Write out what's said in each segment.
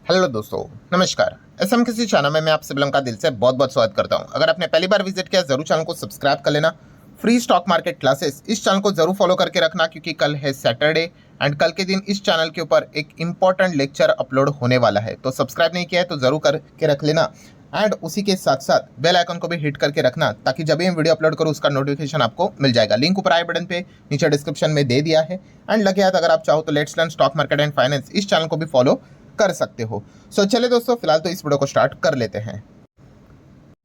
Hello दोस्तों, नमस्कार। SM किसी चैनल में मैं आप सभी लोगों का दिल से बहुत बहुत स्वागत करता हूं। अगर आपने पहली बार विजिट किया जरूर चैनल को सब्सक्राइब कर लेना। फ्री स्टॉक मार्केट क्लासेस इस चैनल को जरूर फॉलो करके रखना, क्योंकि कल है सैटरडे एंड कल के दिन इस चैनल के ऊपर एक इंपॉर्टेंट लेक्चर अपलोड होने वाला है। तो सब्सक्राइब नहीं किया है तो जरूर करके रख लेना एंड उसी के साथ साथ बेल आइकन को भी हिट करके रखना, ताकि जब भी मैं वीडियो अपलोड करूँ उसका नोटिफिकेशन आपको मिल जाएगा। लिंक ऊपर आई बटन पे नीचे डिस्क्रिप्शन में दे दिया है एंड लगे हाथ अगर आप चाहो तो let's learn stock market and finance इस चैनल को भी फॉलो कर सकते हो। चलिए दोस्तों, फिलहाल तो इस वीडियो को स्टार्ट कर लेते हैं।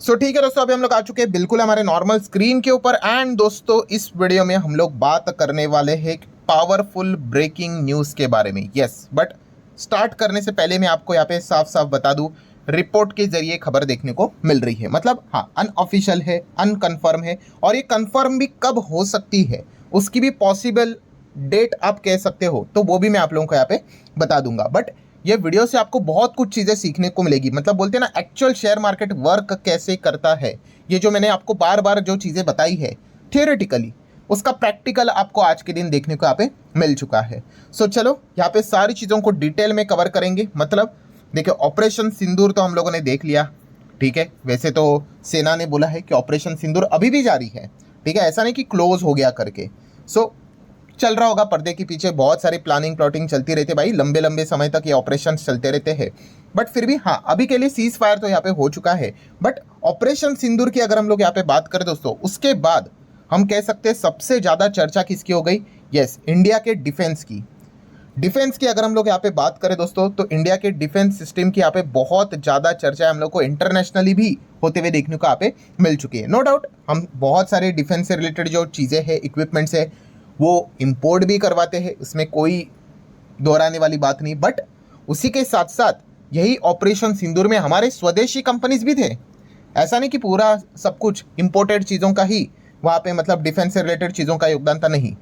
ठीक है दोस्तों, अभी हम लोग आ चुके हैं बिल्कुल हमारे नॉर्मल स्क्रीन के ऊपर एंड दोस्तों इस वीडियो में हम लोग बात करने वाले हैं पावरफुल ब्रेकिंग न्यूज़ के बारे में। यस, बट स्टार्ट करने से पहले मैं आपको यहाँ पे साफ साफ बता दूं, रिपोर्ट के जरिए खबर देखने को मिल रही है। मतलब हाँ, अनऑफिशियल है, अनकन्फर्म है, और ये कन्फर्म भी कब हो सकती है उसकी भी पॉसिबल डेट आप कह सकते हो, तो वो भी मैं आप लोगों को यहाँ पे बता दूंगा। बट ये वीडियो से आपको बहुत कुछ चीज़ें सीखने को मिलेगी। मतलब बोलते हैं ना, एक्चुअल शेयर मार्केट वर्क कैसे करता है। ये जो मैंने आपको बार बार जो चीज़ें बताई है थियोरेटिकली, उसका प्रैक्टिकल आपको आज के दिन देखने को यहाँ पे मिल चुका है। चलो यहाँ पे सारी चीज़ों को डिटेल में कवर करेंगे। मतलब देखिए, ऑपरेशन सिंदूर तो हम लोगों ने देख लिया, ठीक है। वैसे तो सेना ने बोला है कि ऑपरेशन सिंदूर अभी भी जारी है, ठीक है, ऐसा नहीं कि क्लोज हो गया करके। चल रहा होगा पर्दे के पीछे, बहुत सारी प्लानिंग प्लॉटिंग चलती रहती है भाई, लंबे लंबे समय तक ये ऑपरेशन चलते रहते हैं। बट फिर भी हाँ, अभी के लिए सीज फायर तो यहाँ पे हो चुका है। बट ऑपरेशन सिंदूर की अगर हम लोग यहाँ पे बात करें दोस्तों, उसके बाद हम कह सकते हैं सबसे ज़्यादा चर्चा किसकी हो गई। यस, इंडिया के डिफेंस की। डिफेंस की अगर हम लोग यहाँ पे बात करें दोस्तों, तो इंडिया के डिफेंस सिस्टम की यहाँ पे बहुत ज़्यादा चर्चा है, हम लोग को इंटरनेशनली भी होते हुए देखने को यहाँ पे मिल चुकी है। नो डाउट हम बहुत सारे डिफेंस से रिलेटेड जो चीज़ें हैं, इक्विपमेंट्स है, वो इंपोर्ट भी करवाते हैं, इसमें कोई दोहराने वाली बात नहीं। बट उसी के साथ साथ यही ऑपरेशन सिंदूर में हमारे स्वदेशी कंपनीज भी थे। ऐसा नहीं कि पूरा सब कुछ इंपोर्टेड चीज़ों का ही वहाँ पे, मतलब डिफेंस से रिलेटेड चीज़ों का योगदान था, नहीं।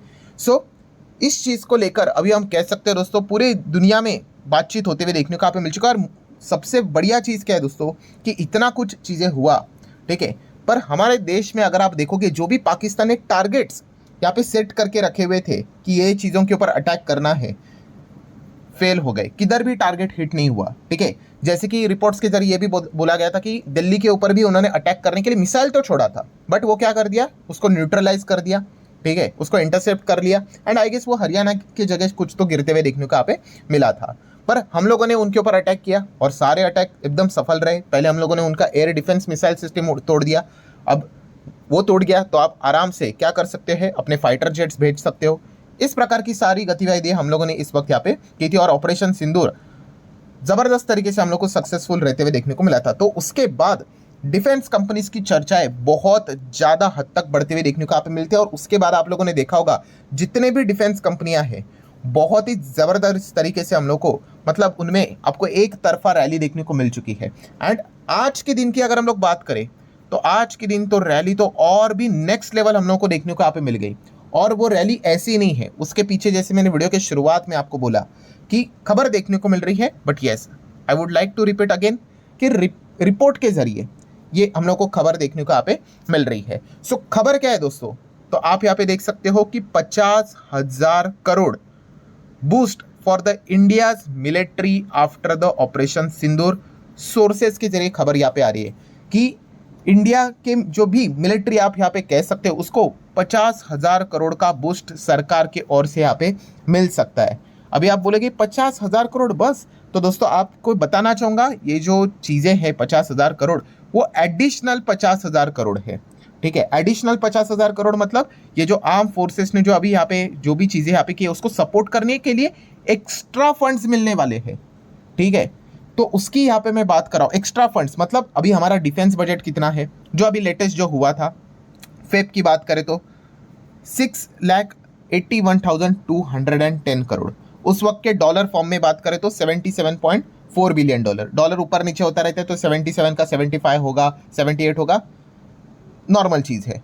इस चीज़ को लेकर अभी हम कह सकते हैं दोस्तों, पूरी दुनिया में बातचीत होते हुए देखने को यहाँ पे मिल चुका है। और सबसे बढ़िया चीज़ क्या है दोस्तों, कि इतना कुछ चीज़ें हुआ, ठीक है, पर हमारे देश में अगर आप देखोगे, जो भी पाकिस्तान ने टारगेट्स यहाँ पे सेट करके रखे हुए थे कि ये चीज़ों के ऊपर अटैक करना है, फेल हो गए। किधर भी टारगेट हिट नहीं हुआ, ठीक है। जैसे कि रिपोर्ट्स के जरिए ये भी बोला गया था कि दिल्ली के ऊपर भी उन्होंने अटैक करने के लिए मिसाइल तो छोड़ा था, बट वो क्या कर दिया, उसको न्यूट्रलाइज कर दिया, ठीक है, उसको इंटरसेप्ट कर लिया। एंड आई गेस वो हरियाणा की जगह कुछ तो गिरते हुए देखने को यहाँ पे मिला था। पर हम लोगों ने उनके ऊपर अटैक किया और सारे अटैक एकदम सफल रहे। पहले हम लोगों ने उनका एयर डिफेंस मिसाइल सिस्टम तोड़ दिया, अब वो टूट गया तो आप आराम से क्या कर सकते हैं, अपने फाइटर जेट्स भेज सकते हो। इस प्रकार की सारी गतिविधियां हम लोगों ने इस वक्त यहाँ पे की थी, और ऑपरेशन सिंदूर जबरदस्त तरीके से हम लोग को सक्सेसफुल रहते हुए देखने को मिला था। तो उसके बाद डिफेंस कंपनीज की चर्चाएं बहुत ज़्यादा हद तक बढ़ते हुए देखने को यहाँ पे मिलती है। और उसके बाद आप लोगों ने देखा होगा, जितने भी डिफेंस कंपनियां हैं, बहुत ही ज़बरदस्त तरीके से हम लोग को, मतलब उनमें आपको एक तरफा रैली देखने को मिल चुकी है। एंड आज के दिन की अगर हम लोग बात करें, तो आज के दिन तो रैली तो और भी नेक्स्ट लेवल हम लोग को देखने को यहाँ पे मिल गई। और वो रैली ऐसी नहीं है, उसके पीछे जैसे मैंने वीडियो के शुरुआत में आपको बोला कि खबर देखने को मिल रही है। But yes, I would like to repeat again कि रिपोर्ट के जरिए ये हम लोग को खबर देखने को यहाँ पे मिल रही है। खबर क्या है दोस्तों, तो आप यहाँ पे देख सकते हो कि 50,000 crore boost for the India's military after the operation Sindoor. Sources के जरिए खबर यहाँ पे आ रही है कि इंडिया के जो भी मिलिट्री आप यहाँ पे कह सकते हो, उसको 50,000 करोड़ का बूस्ट सरकार की ओर से यहाँ पे मिल सकता है। अभी आप बोलेंगे 50,000 करोड़ बस, तो दोस्तों आपको बताना चाहूँगा, ये जो चीज़ें हैं 50,000 करोड़, वो एडिशनल 50,000 करोड़ है, ठीक है। एडिशनल 50,000 करोड़ मतलब ये जो आर्म फोर्सेस ने जो अभी यहाँ पे जो भी चीज़ें यहाँ पे की, उसको सपोर्ट करने के लिए एक्स्ट्रा फंड्स मिलने वाले हैं, ठीक है। तो उसकी यहाँ पे मैं बात कर रहा हूँ, एक्स्ट्रा फंड्स मतलब अभी हमारा डिफेंस बजट कितना है, जो अभी लेटेस्ट जो हुआ था फेब की बात करें तो 6,81,210 करोड़। उस वक्त के डॉलर फॉर्म में बात करें तो 77.4 बिलियन डॉलर। डॉलर ऊपर नीचे होता रहता है, तो 77 का 75 होगा, 78 होगा, नॉर्मल चीज़ है।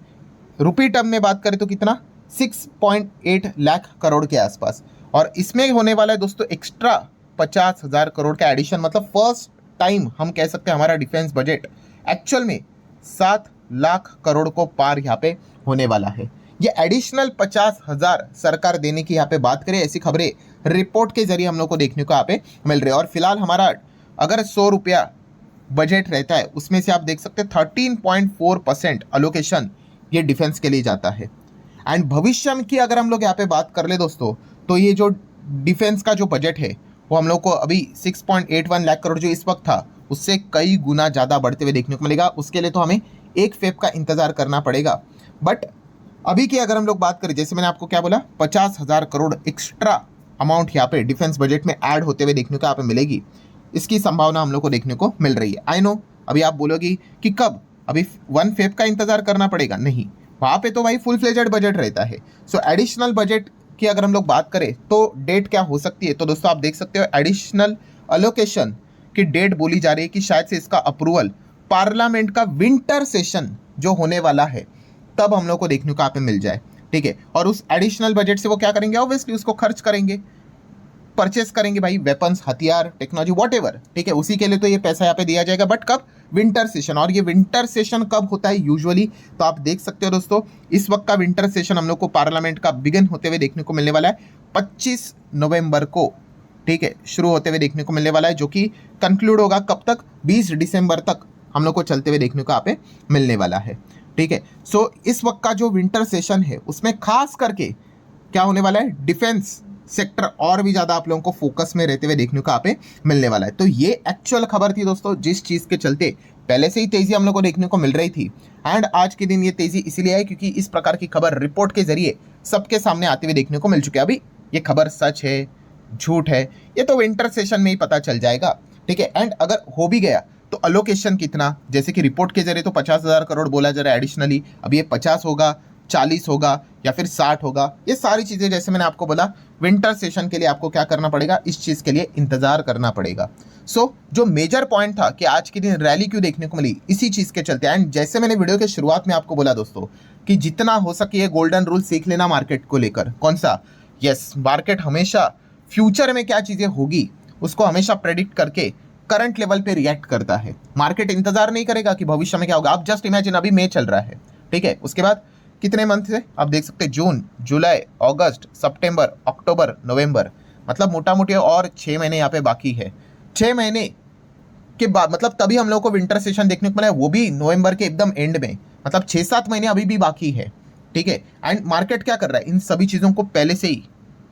रुपी टर्म में बात करें तो कितना, 6.8 लाख करोड़ के आसपास। और इसमें होने वाला है दोस्तों एक्स्ट्रा 50,000 करोड़ का एडिशन। मतलब फर्स्ट टाइम हम कह सकते हैं हमारा डिफेंस बजट एक्चुअल में 7 लाख करोड़ को पार यहाँ पे होने वाला है। ये एडिशनल 50,000 सरकार देने की यहाँ पे बात करें, ऐसी खबरें रिपोर्ट के जरिए हम लोग को देखने को यहाँ पे मिल रही है। और फिलहाल हमारा अगर 100 रुपया बजट रहता है उसमें से आप देख सकते हैं 13.4% अलोकेशन ये डिफेंस के लिए जाता है। एंड भविष्य में की अगर हम लोग यहाँ पे बात कर ले दोस्तों, तो ये जो डिफेंस का जो बजट है वो हम लोग को अभी 6.81 लाख करोड़ जो इस वक्त था उससे कई गुना ज़्यादा बढ़ते हुए देखने को मिलेगा। उसके लिए तो हमें 1 फेब का इंतज़ार करना पड़ेगा। बट अभी की अगर हम लोग बात करें, जैसे मैंने आपको क्या बोला, 50,000 करोड़ एक्स्ट्रा अमाउंट यहाँ पे डिफेंस बजट में ऐड होते हुए देखने को यहाँ पे मिलेगी। इसकी संभावना हम लोग को देखने को मिल रही है। आई नो अभी आप बोलोगी कि कब, अभी 1 फेब का इंतजार करना पड़ेगा? नहीं, वहाँ पे तो भाई फुल फ्लेजेड बजट रहता है। सो एडिशनल बजट की अगर हम लोग बात करें तो डेट क्या हो सकती है, तो दोस्तों आप देख सकते हो एडिशनल अलोकेशन की डेट बोली जा रही है कि शायद से इसका अप्रूवल पार्लियामेंट का विंटर सेशन जो होने वाला है तब हम लोग को देखने को यहाँ पे मिल जाए। ठीक है, और उस एडिशनल बजट से वो क्या करेंगे, ऑब्वियसली उसको खर्च करेंगे, परचेस करेंगे भाई, वेपन्स, हथियार, टेक्नोलॉजी, व्हाटएवर। ठीक है, उसी के लिए तो ये पैसा यहाँ पे दिया जाएगा। बट कब? Winter session. और ये विंटर सेशन कब होता है यूजुअली, तो आप देख सकते हो दोस्तों, इस वक्त का विंटर सेशन हम लोग को पार्लियामेंट का बिगिन होते हुए देखने को मिलने वाला है 25 नवंबर को। ठीक है, शुरू होते हुए देखने को मिलने वाला है, जो कि कंक्लूड होगा कब तक? 20 दिसंबर तक हम लोग को चलते हुए देखने को यहाँ पे मिलने वाला है। ठीक है, सो इस वक्त का जो विंटर सेशन है उसमें खास करके क्या होने वाला है, डिफेंस सेक्टर और भी ज़्यादा आप लोगों को फोकस में रहते हुए देखने को यहाँ पे मिलने वाला है। तो ये एक्चुअल खबर थी दोस्तों, जिस चीज़ के चलते पहले से ही तेज़ी हम लोग को देखने को मिल रही थी। एंड आज के दिन ये तेज़ी इसीलिए है क्योंकि इस प्रकार की खबर रिपोर्ट के जरिए सबके सामने आते हुए देखने को मिल चुकी है। अभी ये खबर सच है झूठ है ये तो विंटर सेशन में ही पता चल जाएगा। ठीक है, एंड अगर हो भी गया तो अलोकेशन कितना, जैसे कि रिपोर्ट के जरिए तो 50,000 करोड़ बोला जा रहा है एडिशनली, अब ये 50 होगा, 40 होगा या फिर 60 होगा, ये सारी चीज़ें जैसे मैंने आपको बोला विंटर सेशन के लिए आपको क्या करना पड़ेगा, इस चीज़ के लिए इंतजार करना पड़ेगा। सो जो मेजर पॉइंट था कि आज के दिन रैली क्यों देखने को मिली, इसी चीज़ के चलते। एंड जैसे मैंने वीडियो के शुरुआत में आपको बोला दोस्तों कि जितना हो सके ये गोल्डन रूल सीख लेना मार्केट को लेकर। कौन सा? यस, मार्केट हमेशा फ्यूचर में क्या चीज़ें होगी उसको हमेशा प्रेडिक्ट करके करंट लेवल पे रिएक्ट करता है। मार्केट इंतजार नहीं करेगा कि भविष्य में क्या होगा। आप जस्ट इमेजिन, अभी मई चल रहा है, ठीक है, उसके बाद कितने मंथ है आप देख सकते हैं, जून, जुलाई, अगस्त, सितंबर, अक्टूबर, नवंबर, मतलब मोटा मोटी और 6 महीने यहाँ पे बाकी है। 6 महीने के बाद मतलब तभी हम लोग को विंटर सेशन देखने को मिला है, वो भी नवंबर के एकदम एंड में, मतलब 6-7 महीने अभी भी बाकी है। ठीक है, एंड मार्केट क्या कर रहा है, इन सभी चीज़ों को पहले से ही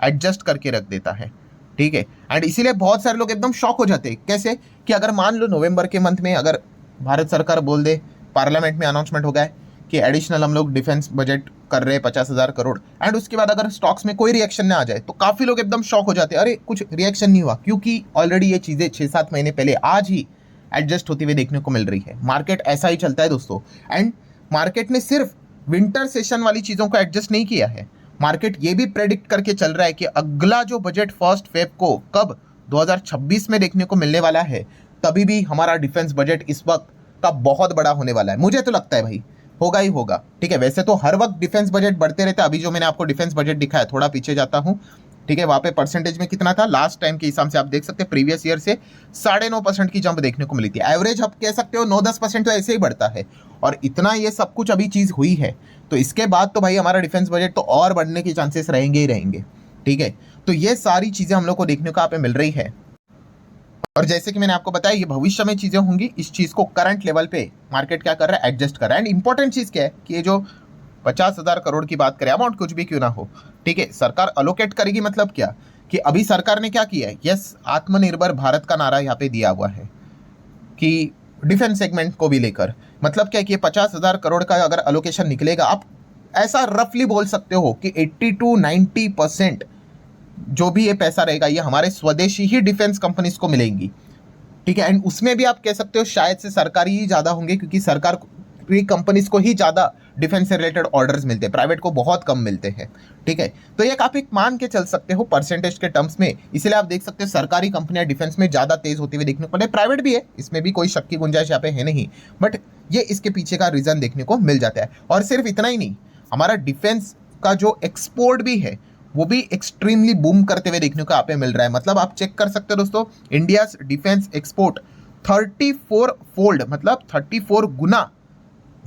एडजस्ट करके रख देता है। ठीक है, एंड इसीलिए बहुत सारे लोग एकदम शॉक हो जाते हैं। कैसे? कि अगर मान लो नवंबर के मंथ में अगर भारत सरकार बोल दे, पार्लियामेंट में अनाउंसमेंट हो गया है कि एडिशनल हम लोग डिफेंस बजट कर रहे हैं 50,000 करोड़, एंड उसके बाद अगर स्टॉक्स में कोई रिएक्शन ना आ जाए तो काफ़ी लोग एकदम शॉक हो जाते हैं, अरे कुछ रिएक्शन नहीं हुआ, क्योंकि ऑलरेडी ये चीज़ें 6-7 महीने पहले आज ही एडजस्ट होती हुई देखने को मिल रही है। मार्केट ऐसा ही चलता है दोस्तों। एंड मार्केट ने सिर्फ विंटर सेशन वाली चीज़ों को एडजस्ट नहीं किया है, मार्केट ये भी प्रेडिक्ट करके चल रहा है कि अगला जो बजट 1 फेब को कब 2026 में देखने को मिलने वाला है, तभी भी हमारा डिफेंस बजट इस वक्त का बहुत बड़ा होने वाला है। मुझे तो लगता है भाई होगा ही होगा। ठीक है, वैसे तो हर वक्त डिफेंस बजट बढ़ते रहते हैं। अभी जो मैंने आपको डिफेंस बजट दिखाया, थोड़ा पीछे जाता हूँ, ठीक है, वहाँ पे परसेंटेज में कितना था लास्ट टाइम के हिसाब से आप देख सकते हैं, प्रीवियस ईयर से 9.5% की जंप देखने को मिली थी। एवरेज आप कह सकते हो 9-10% तो ऐसे ही बढ़ता है, और इतना ये सब कुछ अभी चीज़ हुई है तो इसके बाद तो भाई हमारा डिफेंस बजट तो और बढ़ने के चांसेस रहेंगे ही रहेंगे। ठीक है, तो ये सारी चीज़ें हम लोग को देखने को यहाँ पे मिल रही है। और जैसे कि मैंने आपको बताया ये भविष्य में चीज़ें होंगी, इस चीज़ को करंट लेवल पे मार्केट क्या कर रहा है, एडजस्ट कर रहा है। एंड इंपॉर्टेंट चीज़ क्या है कि ये जो 50,000 करोड़ की बात करें, अमाउंट कुछ भी क्यों ना हो, ठीक है, सरकार अलोकेट करेगी। मतलब क्या कि अभी सरकार ने क्या किया है, यस, आत्मनिर्भर भारत का नारा यहाँ पे दिया हुआ है कि डिफेंस सेगमेंट को भी लेकर, मतलब क्या कि 50,000 करोड़ का अगर अलोकेशन निकलेगा, आप ऐसा रफली बोल सकते हो कि 80-90% जो भी ये पैसा रहेगा ये हमारे स्वदेशी ही डिफेंस कंपनीज को मिलेंगी। ठीक है, एंड उसमें भी आप कह सकते हो शायद से सरकारी ही ज़्यादा होंगे, क्योंकि सरकार की कंपनीज को ही ज़्यादा डिफेंस से रिलेटेड ऑर्डर्स मिलते हैं, प्राइवेट को बहुत कम मिलते हैं। ठीक है, तो ये आप एक मान के चल सकते हो परसेंटेज के टर्म्स में। इसलिए आप देख सकते हो सरकारी कंपनियां डिफेंस में ज़्यादा तेज होती हुई देखने को मिले, प्राइवेट भी है, इसमें भी कोई शक की गुंजाइश यहाँ पे है नहीं, बट ये इसके पीछे का रीज़न देखने को मिल जाता है। और सिर्फ इतना ही नहीं, हमारा डिफेंस का जो एक्सपोर्ट भी है वो भी एक्सट्रीमली बूम करते हुए देखने को यहाँ पे मिल रहा है। मतलब आप चेक कर सकते हो दोस्तों, इंडियाज डिफेंस एक्सपोर्ट 34 फोल्ड, मतलब 34 गुना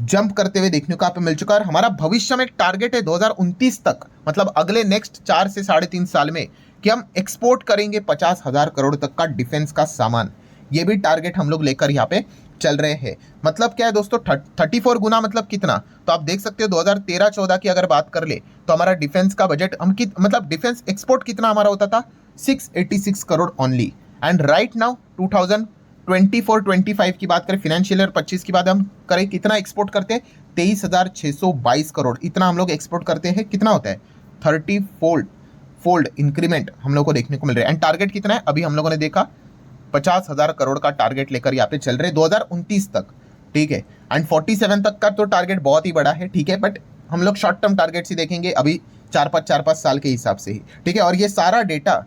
जंप करते हुए देखने को यहाँ पे मिल चुका है। और हमारा भविष्य में टारगेट है 2029 तक, मतलब अगले नेक्स्ट 4 से 3.5 साल में, कि हम एक्सपोर्ट करेंगे 50,000 करोड़ तक का डिफेंस का सामान। ये भी टारगेट हम लोग लेकर यहाँ पे चल रहे हैं। मतलब क्या है दोस्तों, 34 गुना मतलब कितना, तो आप देख सकते हो 2013-14 की अगर बात कर ले तो हमारा डिफेंस का बजट मतलब डिफेंस एक्सपोर्ट कितना हमारा होता था, 686 crore only. And right now 2024-25 की बात करें, फाइनेंशियल ईयर 25 की बात हम करें, कितना एक्सपोर्ट करते हैं, 23,622 करोड़, इतना हम लोग एक्सपोर्ट करते हैं। कितना होता है, 30 फोल्ड इंक्रीमेंट हम लोग को देखने को मिल रहा है। एंड टारगेट कितना है, अभी हम लोगों ने देखा 50,000 करोड़ का टारगेट लेकर यहाँ पे चल रहे 2029 तक, ठीक है। एंड 47 तक का तो टारगेट बहुत ही बड़ा है, ठीक है, बट हम लोग शॉर्ट टर्म टारगेट ही देखेंगे अभी 4-5 साल के हिसाब से ही, ठीक है। और ये सारा डेटा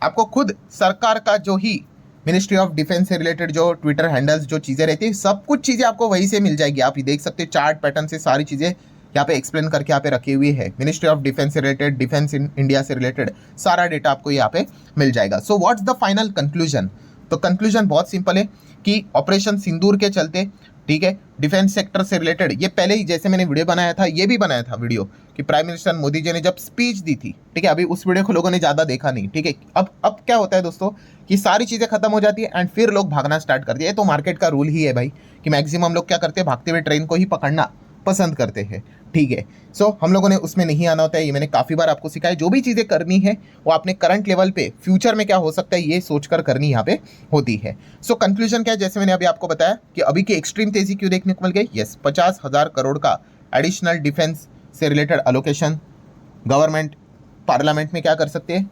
आपको खुद सरकार का जो ही मिनिस्ट्री ऑफ डिफेंस से रिलेटेड जो ट्विटर हैंडल्स जो चीज़ें रहती है, सब कुछ चीज़ें आपको वहीं से मिल जाएगी। आप ये देख सकते हैं चार्ट पैटर्न से सारी चीज़ें यहाँ पे एक्सप्लेन करके यहाँ पे रखी हुई है। मिनिस्ट्री ऑफ डिफेंस से रिलेटेड, डिफेंस इन इंडिया से रिलेटेड सारा डेटा आपको यहाँ पे मिल जाएगा। So what's the final conclusion, तो कंक्लूजन बहुत सिंपल है कि ऑपरेशन सिंदूर के चलते, ठीक है, डिफेंस सेक्टर से रिलेटेड, ये पहले ही जैसे मैंने वीडियो बनाया था, ये भी बनाया था वीडियो कि प्राइम मिनिस्टर मोदी जी ने जब स्पीच दी थी, ठीक है, अभी उस वीडियो को लोगों ने ज़्यादा देखा नहीं, ठीक है। अब क्या होता है दोस्तों कि सारी चीज़ें खत्म हो जाती है एंड फिर लोग भागना स्टार्ट करते हैं। तो मार्केट का रूल ही है भाई कि मैक्सिमम लोग क्या करते हैं, भागते हुए ट्रेन को ही पकड़ना पसंद करते हैं, ठीक है। सो हम लोगों ने उसमें नहीं आना होता है, ये मैंने काफ़ी बार आपको सिखाया। जो भी चीज़ें करनी है वो आपने करंट लेवल पे फ्यूचर में क्या हो सकता है ये सोचकर करनी यहाँ पे होती है। सो कंक्लूजन क्या है, जैसे मैंने अभी आपको बताया कि अभी की एक्सट्रीम तेजी क्यों देखने को मिल गई, यस, 50,000 करोड़ का एडिशनल डिफेंस से रिलेटेड अलोकेशन गवर्नमेंट पार्लियामेंट में क्या कर सकती है,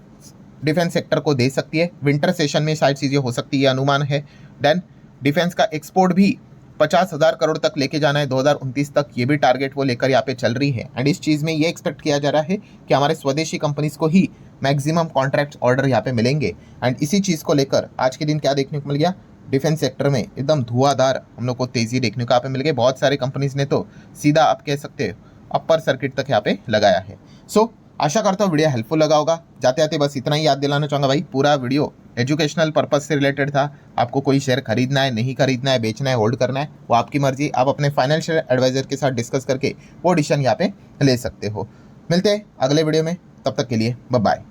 डिफेंस सेक्टर को दे सकती है। विंटर सेशन में शायद चीज़ें हो सकती है, अनुमान है। देन डिफेंस का एक्सपोर्ट भी 50,000 करोड़ तक लेके जाना है 2029 तक, ये भी टारगेट वो लेकर यहाँ पे चल रही है। एंड इस चीज़ में ये एक्सपेक्ट किया जा रहा है कि हमारे स्वदेशी कंपनीज को ही मैक्सिमम कॉन्ट्रैक्ट ऑर्डर यहाँ पे मिलेंगे। एंड इसी चीज़ को लेकर आज के दिन क्या देखने को मिल गया, डिफेंस सेक्टर में एकदम धुआंधार हम लोग को तेज़ी देखने को यहाँ पे मिल गई। बहुत सारे कंपनीज ने तो सीधा आप कह सकते हो अपर सर्किट तक यहाँ पे लगाया है। सो आशा करता हूँ वीडियो हेल्पफुल लगा होगा। जाते जाते बस इतना ही याद दिलाना चाहूँगा भाई, पूरा वीडियो एजुकेशनल पर्पस से रिलेटेड था। आपको कोई शेयर खरीदना है, नहीं खरीदना है, बेचना है, होल्ड करना है, वो आपकी मर्जी। आप अपने फाइनेंशियल एडवाइजर के साथ डिस्कस करके वो डिसीजन यहाँ पे ले सकते हो। मिलते हैं अगले वीडियो में, तब तक के लिए बाय बाय।